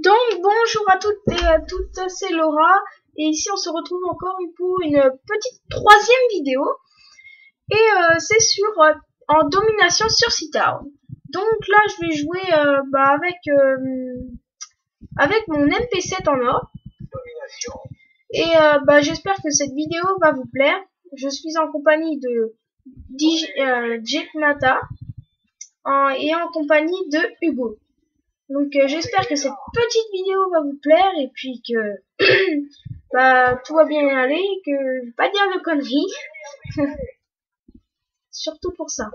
Donc bonjour à toutes et à toutes, c'est Laura et ici on se retrouve encore pour une petite troisième vidéo et c'est sur en domination sur C-Town. Donc là je vais jouer avec mon MP7 en or et j'espère que cette vidéo va vous plaire. Je suis en compagnie de Jack Nata et en compagnie de Hugo. Donc j'espère que cette petite vidéo va vous plaire et puis que tout va bien aller et que je vais pas dire de conneries. Surtout pour ça.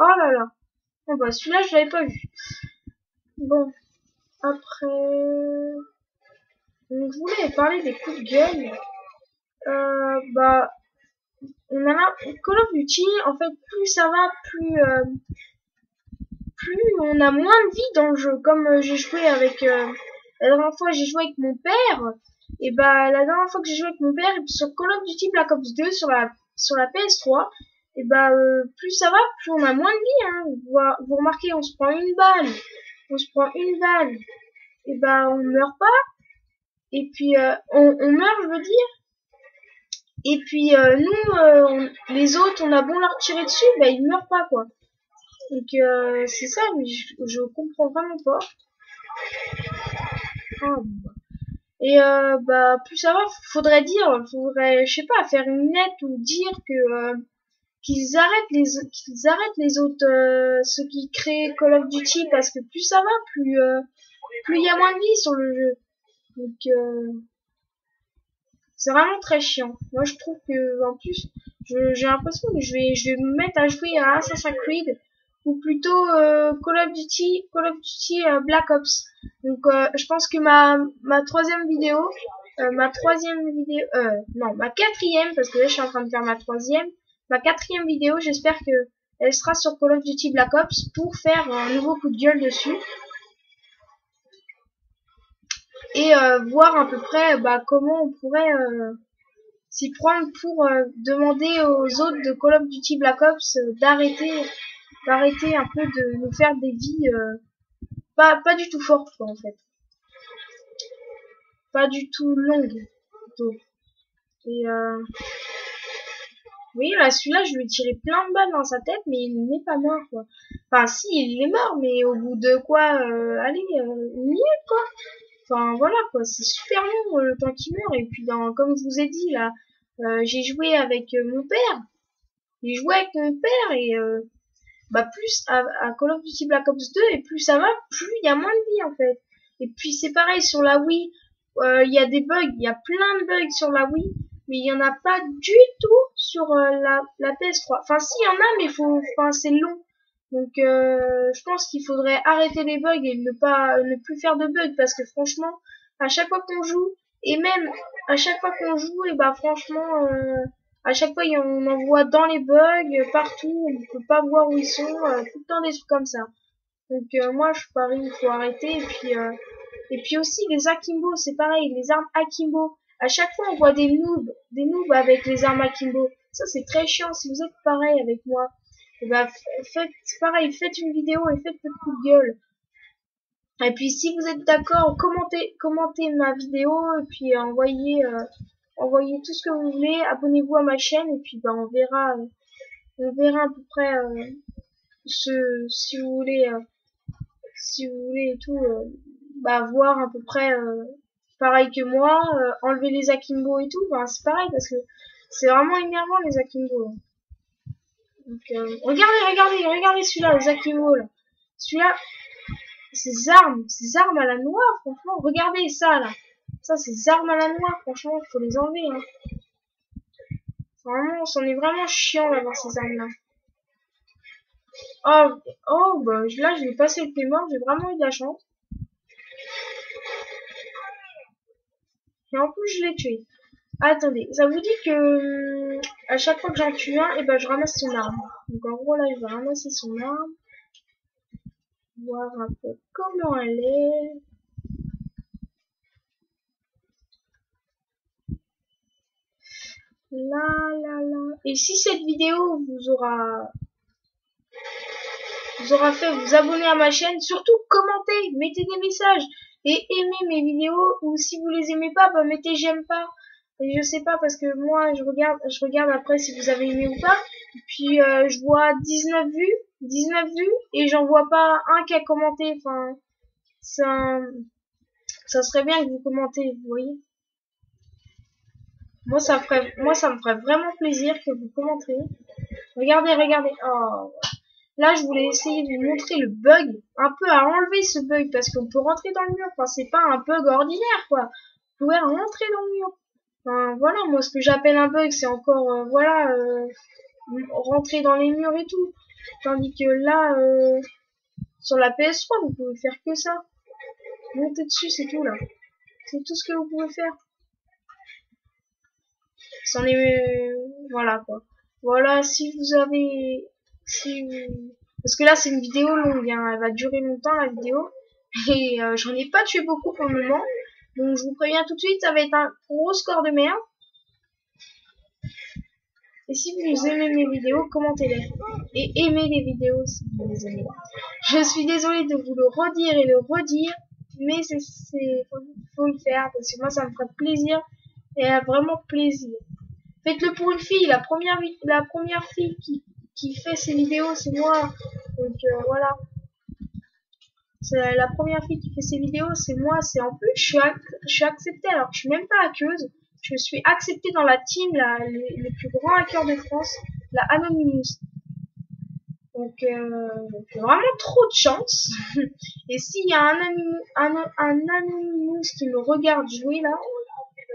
Oh là là. Bon bah celui-là je l'avais pas vu. Bon, après donc, je voulais parler des coups de gueule. On a là Call of Duty, en fait plus ça va, plus on a moins de vie dans le jeu. Comme j'ai joué avec la dernière fois j'ai joué avec mon père, et la dernière fois que j'ai joué avec mon père sur Call of Duty Black Ops 2 sur la PS3, et plus ça va, plus on a moins de vie, hein. Vous remarquez, on se prend une balle, et on meurt pas, et puis on meurt, je veux dire. Et puis les autres, on a beau leur tirer dessus, ils meurent pas, quoi. Donc c'est ça, mais je comprends vraiment pas. Et plus ça va, faudrait, je sais pas, faire une lettre ou dire que qu'ils arrêtent les autres, ceux qui créent Call of Duty, parce que plus ça va, plus il y a moins de vie sur le jeu. Donc c'est vraiment très chiant. Moi je trouve que en plus j'ai l'impression que je vais me mettre à jouer à Assassin's Creed ou plutôt Call of Duty Black Ops. Donc je pense que ma troisième vidéo, ma quatrième, parce que là je suis en train de faire ma quatrième vidéo, j'espère que elle sera sur Call of Duty Black Ops pour faire un nouveau coup de gueule dessus. Et voir à peu près comment on pourrait s'y prendre pour demander aux autres de Call of Duty Black Ops d'arrêter un peu de nous faire des vies pas du tout fortes, quoi, en fait. Pas du tout longues, plutôt. Et oui, là, celui-là, je lui ai tiré plein de balles dans sa tête, mais il n'est pas mort, quoi. Enfin, si, il est mort, mais au bout de quoi, une minute, quoi. Enfin, voilà, quoi, c'est super long le temps qu'il meurt. Et puis, comme je vous ai dit, là, j'ai joué avec mon père. J'ai joué avec mon père et plus à Call of Duty Black Ops 2, et plus ça va, plus il y a moins de vie, en fait. Et puis, c'est pareil sur la Wii. Il y a des bugs, il y a plein de bugs sur la Wii, mais il y en a pas du tout sur la PS3. Enfin, si, il y en a, mais c'est long. Donc, je pense qu'il faudrait arrêter les bugs et ne plus faire de bugs, parce que franchement, à chaque fois qu'on joue, et même à chaque fois qu'on joue, et franchement, à chaque fois on en voit dans les bugs, partout, on peut pas voir où ils sont, tout le temps des trucs comme ça. Donc, moi, je parie, il faut arrêter, et puis aussi les akimbo, c'est pareil, les armes akimbo. À chaque fois, on voit des noobs avec les armes akimbo. Ça, c'est très chiant. Si vous êtes pareil avec moi, faites une vidéo et faites votre coup de gueule. Et puis, si vous êtes d'accord, commentez ma vidéo et puis envoyez tout ce que vous voulez. Abonnez-vous à ma chaîne et puis on verra à peu près si vous voulez et tout. Voir à peu près pareil que moi, enlever les akimbo et tout, c'est pareil parce que c'est vraiment énervant les akimbo. Donc regardez celui-là, les akimbo là. Celui-là, ces armes à la noix, franchement, regardez ça là. Ça, ces armes à la noix, franchement, faut les enlever, hein. Vraiment, c'en est vraiment chiant d'avoir ces armes là. Là je vais passer le paiement, j'ai vraiment eu de la chance. Et en plus, je l'ai tué. Attendez, ça vous dit que à chaque fois que j'en tue un, je ramasse son arme. Donc en gros, là, je vais ramasser son arme. voir un peu comment elle est. Là. Et si cette vidéo vous aura fait vous abonner à ma chaîne, surtout commentez, mettez des messages et aimez mes vidéos, ou si vous les aimez pas, bah mettez j'aime pas. Et je sais pas, parce que moi je regarde après si vous avez aimé ou pas. Et puis je vois 19 vues et j'en vois pas un qui a commenté. Enfin, ça serait bien que vous commentez, vous voyez. Moi ça me ferait vraiment plaisir que vous commentiez. Regardez. Oh. Là, je voulais essayer de vous montrer le bug, un peu à enlever ce bug, parce qu'on peut rentrer dans le mur. Enfin, c'est pas un bug ordinaire, quoi. Vous pouvez rentrer dans le mur. Enfin, voilà, moi, ce que j'appelle un bug, c'est encore, rentrer dans les murs et tout. Tandis que là, sur la PS3, vous pouvez faire que ça. Monter dessus, c'est tout, là. C'est tout ce que vous pouvez faire. C'en est, voilà, quoi. Voilà, si vous avez, parce que là, c'est une vidéo longue, hein. Elle va durer longtemps, la vidéo. Et j'en ai pas tué beaucoup pour le moment. Donc, je vous préviens tout de suite, ça va être un gros score de merde. Et si vous aimez mes vidéos, commentez-les. Et aimez les vidéos si vous les aimez. Je suis désolée de vous le redire et le redire. Mais faut le faire. Parce que moi, ça me ferait plaisir. Et vraiment plaisir. Faites-le pour une fille. La première fille qui fait ces vidéos, c'est moi. Donc, voilà. C'est la première fille qui fait ces vidéos, c'est moi. C'est en plus, je suis acceptée. Alors, je suis même pas hackeuse. Je suis acceptée dans la team, les plus grands hackers de France, la Anonymous. Donc, vraiment trop de chance. Et s'il y a un Anonymous qui me regarde jouer là,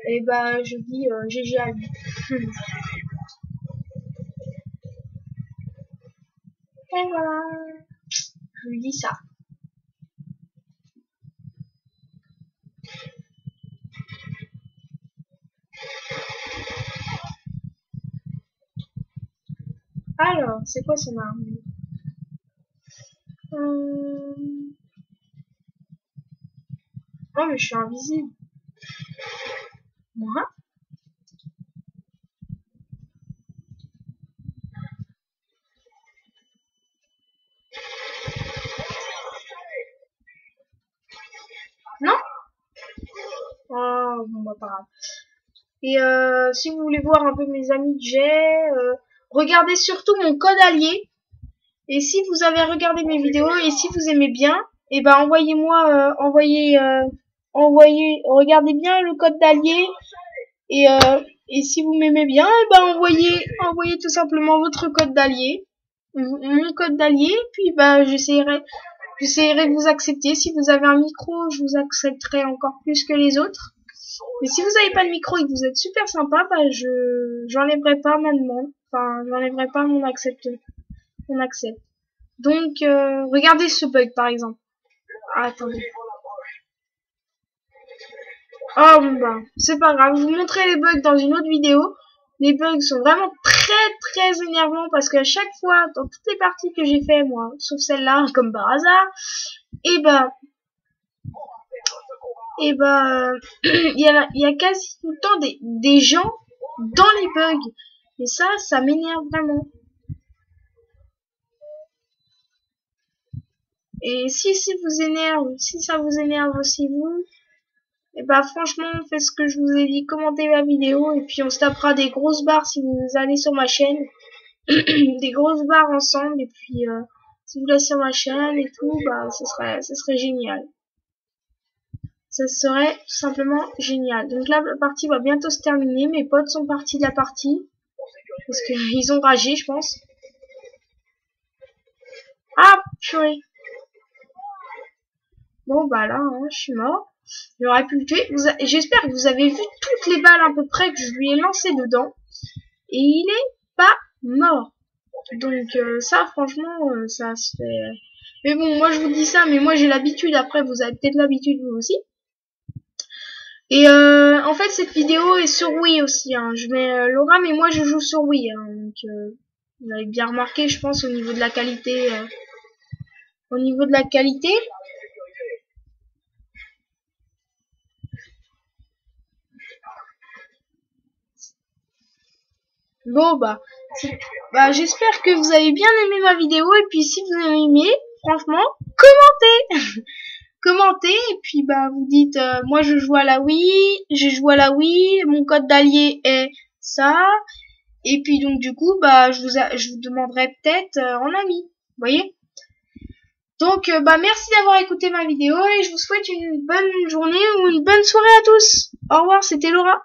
et bah, je dis GG à lui. Et voilà. Je lui dis ça. Alors, c'est quoi son arme? Oh, mais je suis invisible. Moi? Non? Oh, bon, bah, pas grave. Et si vous voulez voir un peu mes amis que j'ai, regardez surtout mon code allié. Et si vous avez regardé mes vidéos et si vous aimez bien, et ben envoyez-moi, regardez bien le code d'allié. Et si vous m'aimez bien, et ben envoyez tout simplement votre code d'allié, mon code d'allié. Puis bah j'essaierai de vous accepter. Si vous avez un micro, je vous accepterai encore plus que les autres. Mais si vous n'avez pas de micro et que vous êtes super sympa, bah j'enlèverai pas ma demande. Enfin, j'enlèverai pas mon accepte. Donc, regardez ce bug par exemple. Ah, attendez. Oh bon bah, c'est pas grave. Je vous montrerai les bugs dans une autre vidéo. Les bugs sont vraiment très énervants parce qu'à chaque fois, dans toutes les parties que j'ai fait moi, sauf celle-là, comme par hasard, et bah, il y a quasi tout le temps des gens dans les bugs. Et ça m'énerve vraiment. Et si ça vous énerve aussi vous, et bah franchement, faites ce que je vous ai dit, commentez la vidéo et puis on se tapera des grosses barres si vous allez sur ma chaîne. Des grosses barres ensemble et puis si vous allez sur ma chaîne et tout, bah ce serait génial. Ça serait tout simplement génial. Donc là, la partie va bientôt se terminer. Mes potes sont partis de la partie parce qu'ils ont ragé, je pense. Ah, purée. Bon bah là, hein, je suis mort. J'aurais pu le tuer. J'espère que vous avez vu toutes les balles à peu près que je lui ai lancées dedans. Et il est pas mort. Donc ça, franchement, ça se fait... Mais bon, moi je vous dis ça, mais moi j'ai l'habitude. Après, vous avez peut-être l'habitude vous aussi. Et en fait, cette vidéo est sur Wii aussi. Hein. Je mets Laura, mais moi je joue sur Wii. Hein. Donc vous avez bien remarqué, je pense, au niveau de la qualité. au niveau de la qualité. Bon j'espère que vous avez bien aimé ma vidéo, et puis si vous avez aimé, franchement, commentez commentez, et puis vous dites moi je joue à la Wii, mon code d'allié est ça, et puis donc du coup je vous demanderai peut-être en ami, vous voyez. Donc merci d'avoir écouté ma vidéo, et je vous souhaite une bonne journée ou une bonne soirée à tous. Au revoir, c'était Laura.